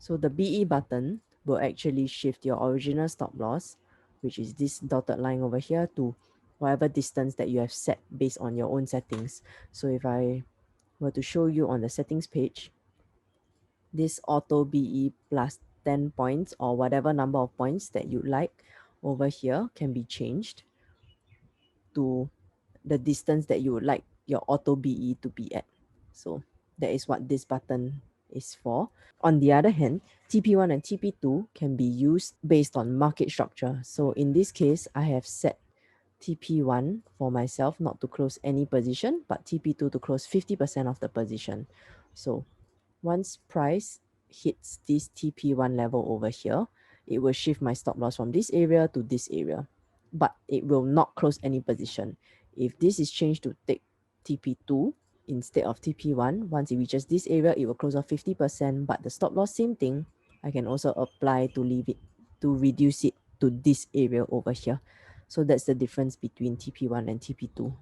So the BE button will actually shift your original stop loss, which is this dotted line over here, to whatever distance that you have set based on your own settings. So if I were to show you on the settings page, this auto BE plus 10 points or whatever number of points that you like over here can be changed to the distance that you would like your auto BE to be at. So that is what this button is for. On the other hand, TP1 and TP2 can be used based on market structure. So in this case, I have set TP1 for myself not to close any position, but TP2 to close 50% of the position. So once price hits this TP1 level over here, it will shift my stop loss from this area to this area, but it will not close any position. If this is changed to take TP2 instead of TP1, once it reaches this area, it will close off 50%, but the stop loss, same thing. I can also apply to leave it, to reduce it to this area over here. So that's the difference between TP1 and TP2.